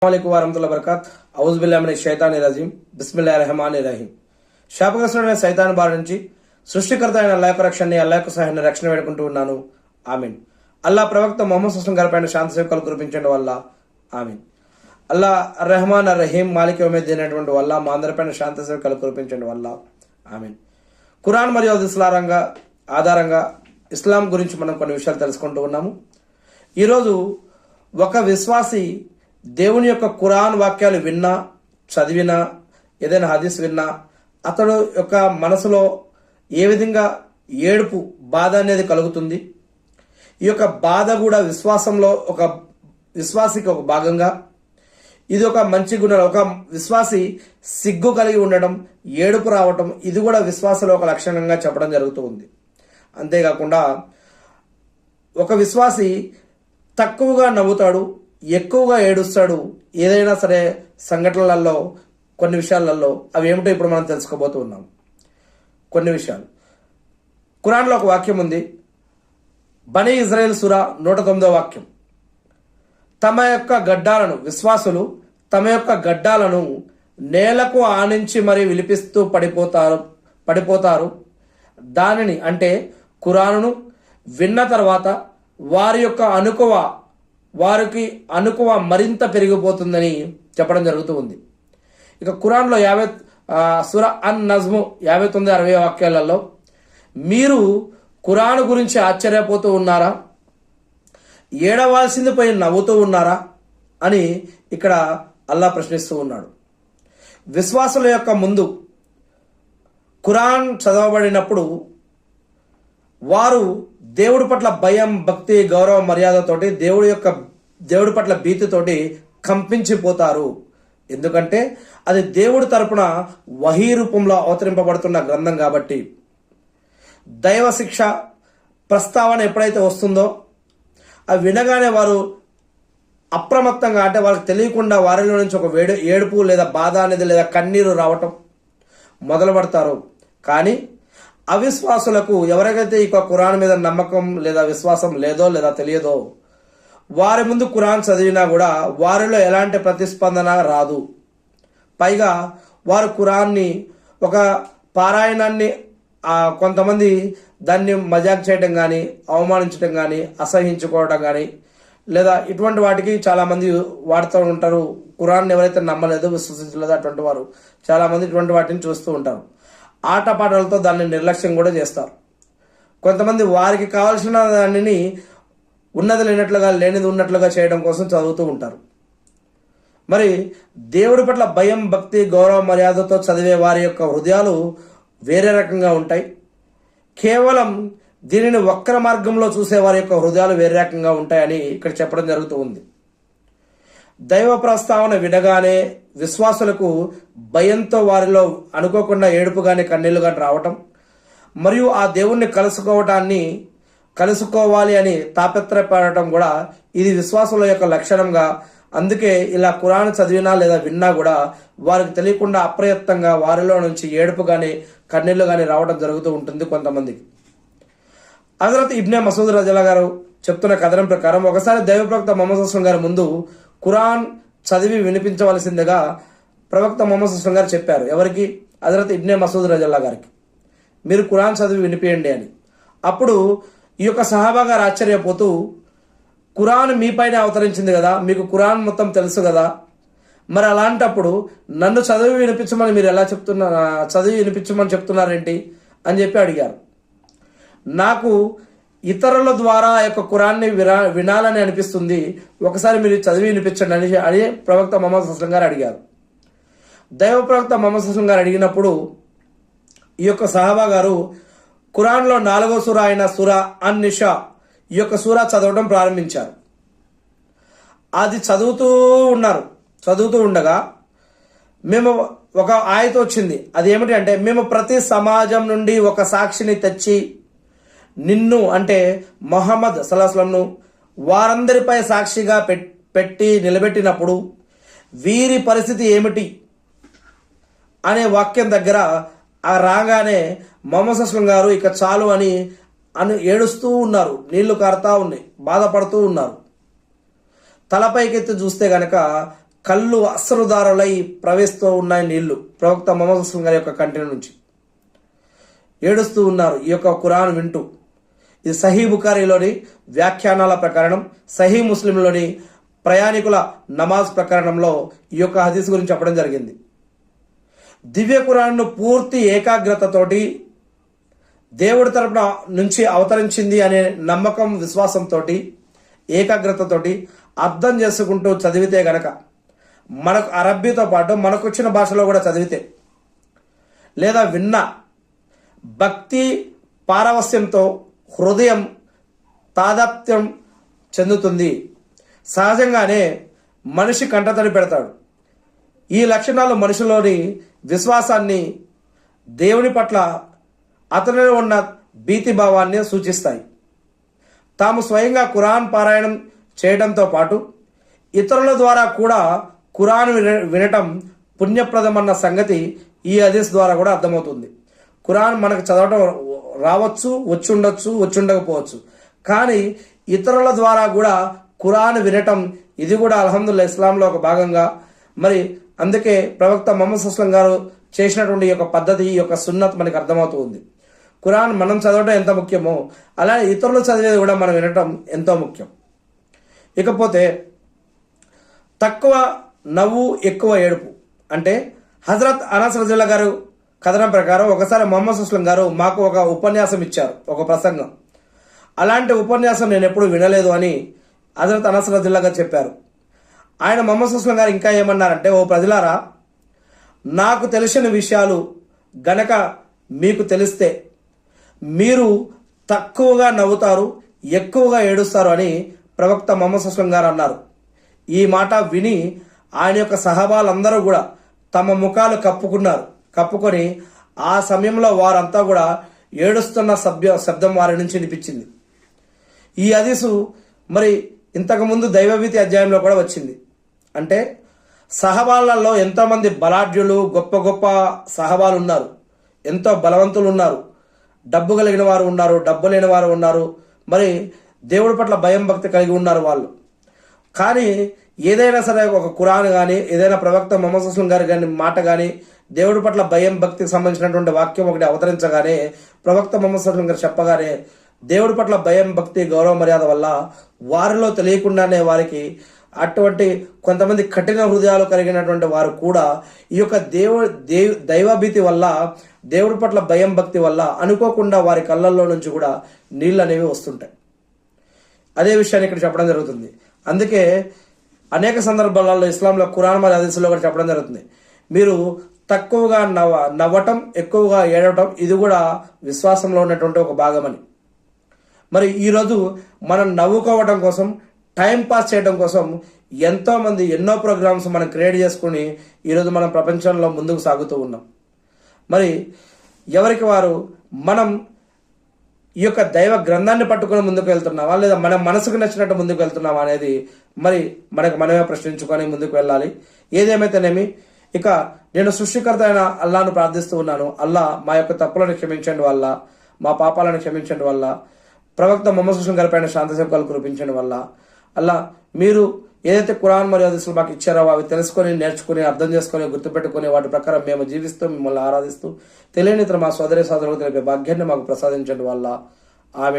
అస్సలాముఅలైకుం వరహమతుల్లాహి వబరకాత్ ఔజుబిల్లాహి మినష్ షైతానిర్ రజీం బిస్మిల్లాహిర్ రహమానిర్ రహీం. శాపగ్రస్తుడైన సైతాన్ బారి నుంచి సృష్టికర్త అయిన అల్లాహ్ యొక్క రక్షణని, అల్లాహ్ యొక్క సహాయాన్ని, రక్షణ వేడుకుంటూ ఉన్నాను. ఆమీన్. అల్లాహ్ ప్రవక్త ముహమ్మద్ సల్లల్లాహు అలైహి వసల్లం గారిపైన శాంతి సేవకులు కురిపించండి వల్ల. ఆమీన్. అల్లాహ్ రెహమాన్ రహీం మాలిక్ యౌమిద్దీన్ అయినటువంటి వల్ల మా అందరిపైన శాంతి సేవకులు కురిపించండి వల్ల. ఆమీన్. ఖురాన్ మరియు హదీసుల ఆధారంగా ఇస్లాం గురించి మనం కొన్ని విషయాలు తెలుసుకుంటూ ఉన్నాము. ఈరోజు ఒక విశ్వాసి దేవుని యొక్క ఖురాన్ వాక్యాలు విన్నా, చదివినా, ఏదైనా హదీస్ విన్నా అతడు యొక్క మనసులో ఏ విధంగా ఏడుపు, బాధ అనేది కలుగుతుంది. ఈ యొక్క బాధ కూడా విశ్వాసంలో ఒక విశ్వాసికి ఒక భాగంగా. ఇది ఒక మంచి గుణం. ఒక విశ్వాసి సిగ్గు కలిగి ఉండడం, ఏడుపు రావటం, ఇది కూడా విశ్వాసంలో ఒక లక్షణంగా చెప్పడం జరుగుతూ ఉంది. అంతేకాకుండా ఒక విశ్వాసి తక్కువగా నవ్వుతాడు, ఎక్కువగా ఏడుస్తాడు. ఏదైనా సరే సంఘటనలలో, కొన్ని విషయాలలో అవి ఏమిటో ఇప్పుడు మనం తెలుసుకోబోతూ ఉన్నాం. కొన్ని విషయాలు ఖురాన్లో ఒక వాక్యం ఉంది, బనీ ఇజ్రాయెల్ సూరా 109వ వాక్యం. తమ యొక్క గడ్డాలను, విశ్వాసులు తమ యొక్క గడ్డాలను నేలకు ఆనించి మరి విలిపిస్తూ పడిపోతారు. దానిని అంటే ఖురానును విన్న తర్వాత వారికి అనుకువ మరింత పెరిగిపోతుందని చెప్పడం జరుగుతూ ఉంది. ఇక ఖురాన్లో సూరా అన్ నజ్ము 59-60 వాక్యాలలో మీరు ఖురాన్ గురించి ఆశ్చర్యపోతూ ఉన్నారా, ఏడవాల్సింది పోయి నవ్వుతూ ఉన్నారా అని ఇక్కడ అల్లాహ్ ప్రశ్నిస్తూ ఉన్నాడు. విశ్వాసుల యొక్క ముందు ఖురాన్ చదవబడినప్పుడు వారు దేవుడి పట్ల భయం, భక్తి, గౌరవ, మర్యాదతోటి దేవుడి పట్ల భీతితోటి కంపించిపోతారు. ఎందుకంటే అది దేవుడి తరపున వహీ రూపంలో అవతరింపబడుతున్న గ్రంథం కాబట్టి. దైవ శిక్ష ప్రస్తావన ఎప్పుడైతే వస్తుందో అవి వినగానే వారు అప్రమత్తంగా, అంటే వాళ్ళకి తెలియకుండా వారిలో నుంచి ఒక ఏడుపు లేదా బాధ అనేది లేదా కన్నీరు రావటం మొదలు పెడతారు. కానీ అవిశ్వాసులకు, ఎవరికైతే ఈ ఖురాన్ మీద నమ్మకం లేదా విశ్వాసం లేదో లేదా తెలియదో, వారి ముందు ఖురాన్ చదివినా కూడా వారిలో ఎలాంటి ప్రతిస్పందన రాదు. పైగా వారు ఖురాన్ని ఒక పారాయణాన్ని కొంతమంది దాన్ని మజాక్ చేయడం కానీ, అవమానించడం కానీ, అసహించుకోవడం కానీ లేదా ఇటువంటి వాటికి చాలామంది వాడుతూ ఉంటారు. ఖురాన్ని ఎవరైతే నమ్మలేదో, విశ్వసించలేదో అటువంటి వారు చాలామంది ఇటువంటి వాటిని చూస్తూ ఉంటారు. ఆటపాటలతో దాన్ని నిర్లక్ష్యం కూడా చేస్తారు. కొంతమంది వారికి కావాల్సిన దానిని ఉన్నది లేనట్లుగా, లేనిది ఉన్నట్లుగా చేయడం కోసం చదువుతూ ఉంటారు. మరి దేవుడి పట్ల భయం, భక్తి, గౌరవ, మర్యాదతో చదివే వారి యొక్క హృదయాలు వేరే రకంగా ఉంటాయి. కేవలం దీనిని వక్ర మార్గంలో చూసే వారి యొక్క హృదయాలు వేరే రకంగా ఉంటాయని ఇక్కడ చెప్పడం జరుగుతూ ఉంది. దైవ ప్రస్తావన వినగానే విశ్వాసులకు భయంతో వారిలో అనుకోకుండా ఏడుపు కానీ, కన్నీళ్లు కానీ రావటం, మరియు ఆ దేవుణ్ణి కలుసుకోవాలి అని తాపత్రయపడటం కూడా ఇది విశ్వాసుల యొక్క లక్షణంగా. అందుకే ఇలా ఖురాన్ చదివినా లేదా విన్నా కూడా వారికి తెలియకుండా అప్రయత్నంగా వారిలో నుంచి ఏడుపు కానీ, కన్నీళ్లు కానీ రావడం జరుగుతూ ఉంటుంది కొంతమందికి. హజరత్ ఇబ్నే మసూద్ రజల్లాహు గారు చెప్తున్న కథనం ప్రకారం ఒకసారి దైవ ప్రవక్త ముహమ్మద్ సల్లల్లాహు అలైహి వసల్లం గారి ముందు ఖురాన్ చదివి వినిపించవలసిందిగా ప్రవక్త ముహమ్మద్ సల్లల్లాహు అలైహి వసల్లం గారు చెప్పారు. ఎవరికి? హజరత్ ఇబ్నే మసూద్ రజల్లాహు గారికి. మీరు ఖురాన్ చదివి వినిపియండి అని. అప్పుడు ఈ యొక్క సహాబా గారు ఆశ్చర్యపోతూ, ఖురాన్ మీపైన అవతరించింది కదా, మీకు ఖురాన్ మొత్తం తెలుసు కదా, మరి అలాంటప్పుడు నన్ను చదివి వినిపించమని మీరు ఎలా చదివి వినిపించమని చెప్తున్నారేంటి అని చెప్పి అడిగారు. నాకు ఇతరుల ద్వారా యొక్క ఖురాన్ని వినాలని అనిపిస్తుంది, ఒకసారి మీరు చదివి వినిపించండి అని ప్రవక్త ముహమ్మద్ సల్లల్లాహు అలైహి వసల్లం గారు అడిగారు. దైవ ప్రవక్త ముహమ్మద్ సల్లల్లాహు అలైహి వసల్లం గారు అడిగినప్పుడు ఈ యొక్క సహాబా గారు ఖురాన్లో 4వ సూరా అయిన సూరా అన్ నిషా ఈ యొక్క సూరా చదవడం ప్రారంభించారు. అది చదువుతూ ఉండగా మేము ఒక ఆయత వచ్చింది. అది ఏమిటి అంటే, మేము ప్రతి సమాజం నుండి ఒక సాక్షిని తెచ్చి నిన్ను, అంటే మొహమ్మద్ సల్లల్లాహు అలైహి వసల్లంను వారందరిపై సాక్షిగా పెట్టి నిలబెట్టినప్పుడు వీరి పరిస్థితి ఏమిటి అనే వాక్యం దగ్గర రాగానే ముహమ్మద్ సల్లల్లాహు అలైహి వసల్లం గారు ఇక చాలు అని ఏడుస్తూ ఉన్నారు. నీళ్లు కారుతా ఉన్నాయి, బాధపడుతూ ఉన్నారు. తలపైకెత్తి చూస్తే గనక కళ్ళు అస్సరుదారులై ప్రవేశిస్తూ ఉన్నాయి నీళ్లు ప్రవక్త మొహమ్మద్ అస్లం గారి యొక్క కంటి నుంచి. ఏడుస్తూ ఉన్నారు ఈ యొక్క ఖురాన్ వింటూ. ఇది సహీ బుఖారీలోని వ్యాఖ్యానాల ప్రకారం, సహీ ముస్లింలోని ప్రయాణికుల నమాజ్ ప్రకరణంలో ఈ యొక్క హదీస్ గురించి చెప్పడం జరిగింది. దివ్య ఖురాన్ను పూర్తి ఏకాగ్రతతోటి దేవుడి తరపున నుంచి అవతరించింది అనే నమ్మకం, విశ్వాసంతో, ఏకాగ్రతతోటి అర్థం చేసుకుంటూ చదివితే గనక, మనకు అరబ్బీతో పాటు మనకు వచ్చిన భాషలో కూడా చదివితే, లేదా విన్న భక్తి పారవస్యంతో హృదయం తాదాత్మ్యం చెందుతుంది. సహజంగానే మనిషి కంటతడి పెడతాడు. ఈ లక్షణాలు మనిషిలోని విశ్వాసాన్ని, దేవుని పట్ల అతనిలో ఉన్న భీతిభావాన్ని సూచిస్తాయి. తాము స్వయంగా ఖురాన్ పారాయణం చేయడంతో పాటు ఇతరుల ద్వారా కూడా ఖురాన్ వినటం పుణ్యప్రదమన్న సంగతి ఈ హదీస్ ద్వారా కూడా అర్థమవుతుంది. ఖురాన్ మనకు చదవటం రావచ్చు, వచ్చుండొచ్చు, వచ్చుండకపోవచ్చు, కానీ ఇతరుల ద్వారా కూడా ఖురాన్ వినటం ఇది కూడా అల్హమ్దులిల్లాహ్ ఇస్లాంలో ఒక భాగంగా. మరి అందుకే ప్రవక్త మొహమ్మద్ అస్లం గారు చేసినటువంటి ఈ యొక్క పద్ధతి, ఈ యొక్క సున్నత్ మనకు అర్థమవుతూ ఉంది. ఖురాన్ మనం చదవటం ఎంత ముఖ్యమో అలాగే ఇతరులు చదివేది కూడా మనం వినటం ఎంతో ముఖ్యం. ఇకపోతే తక్కువ నవ్వు ఎక్కువ ఏడుపు అంటే హజరత్ అనస్ రజల్లాహు గారు కథనం ప్రకారం ఒకసారి మొహమ్మద్ అస్లం గారు మాకు ఒక ఉపన్యాసం ఇచ్చారు, ఒక ప్రసంగం. అలాంటి ఉపన్యాసం నేను ఎప్పుడు వినలేదు అని హజరత్ అనస్ రజల్లాహు గారు చెప్పారు. ఆయన మొహమ్మద్ అస్లం గారు ఇంకా ఏమన్నారంటే, ఓ ప్రజలారా, నాకు తెలిసిన విషయాలు గనక మీకు తెలిస్తే మీరు తక్కువగా నవ్వుతారు, ఎక్కువగా ఏడుస్తారు అని ప్రవక్త మొహమ్మద్ అస్లం గారు అన్నారు. ఈ మాట విని ఆయన యొక్క సహబాలందరూ కూడా తమ ముఖాలు కప్పుకొని ఆ సమయంలో వారంతా కూడా ఏడుస్తున్న శబ్దం వారి నుంచి వినిపించింది. ఈ హదీసు మరి ఇంతకుముందు దైవభీతి అధ్యాయంలో కూడా వచ్చింది. అంటే సహబాలలో ఎంతోమంది బలాఢ్యులు, గొప్ప గొప్ప సహబాలు ఉన్నారు, ఎంతో బలవంతులు ఉన్నారు, డబ్బు కలిగిన వారు ఉన్నారు, డబ్బు లేని వారు ఉన్నారు, మరి దేవుడి పట్ల భయం భక్తి కలిగి ఉన్నారు వాళ్ళు. కానీ ఏదైనా సరే ఒక ఖురాన్ కానీ, ఏదైనా ప్రవక్త మొహమ్మద్ అస్లం గారి కానీ మాట కానీ, దేవుడి పట్ల భయం భక్తికి సంబంధించినటువంటి వాక్యం ఒకటి అవతరించగానే, ప్రవక్త మొహమ్మద్ అస్లం గారు చెప్పగానే దేవుడి పట్ల భయం భక్తి గౌరవ మర్యాద వల్ల వారిలో తెలియకుండానే వారికి అటువంటి కొంతమంది కఠిన హృదయాలు కలిగినటువంటి వారు కూడా ఈ యొక్క దైవభీతి వల్ల, దేవుడి పట్ల భయం భక్తి వల్ల అనుకోకుండా వారి కళ్ళల్లో నుంచి కూడా నీళ్ళు అనేవి వస్తుంటాయి. అదే విషయాన్ని ఇక్కడ చెప్పడం జరుగుతుంది. అందుకే అనేక సందర్భాలలో ఇస్లాంలో ఖురాన్ మరియు హదీసులో కూడా చెప్పడం జరుగుతుంది, మీరు తక్కువగా నవ్వటం, ఎక్కువగా ఏడవటం ఇది కూడా విశ్వాసంలో ఉన్నటువంటి ఒక భాగమని. మరి ఈరోజు మనం నవ్వుకోవడం కోసం, టైం పాస్ చేయడం కోసం ఎంతోమంది ఎన్నో ప్రోగ్రామ్స్ మనం క్రియేట్ చేసుకుని ఈరోజు మనం ప్రపంచంలో ముందుకు సాగుతూ ఉన్నాం. మరి ఎవరికి వారు మనం ఈ యొక్క దైవ గ్రంథాన్ని పట్టుకొని ముందుకు వెళ్తున్నావా, లేదా మన మనసుకు నచ్చినట్టు ముందుకు వెళ్తున్నావా అనేది మరి మనమే ప్రశ్నించుకొని ముందుకు వెళ్ళాలి. ఏదేమైతేనేమి, ఇక నేను సృష్టికర్త అయిన అల్లాను ప్రార్థిస్తూ ఉన్నాను. అల్లా మా యొక్క తప్పులను క్షమించండి వల్ల, మా పాపాలను క్షమించండి వల్ల, ప్రవక్త మొహమ్మద్ అస్లం గారి పైన శాంతి శుభాలు కురిపించండి వల్ల, అల్లా మీరు ఏదైతే ఖురాన్ మరియు హదీసులు మాకు ఇచ్చారో అవి తెలుసుకొని, నేర్చుకుని, అర్థం చేసుకొని, గుర్తుపెట్టుకుని వాటి ప్రకారం మేము జీవిస్తూ మిమ్మల్ని ఆరాధిస్తూ తెలియని ఇతర మా సోదరి సోదరులకు తెలిపే భాగ్యాన్ని మాకు ప్రసాదించండి వల్ల. ఆమె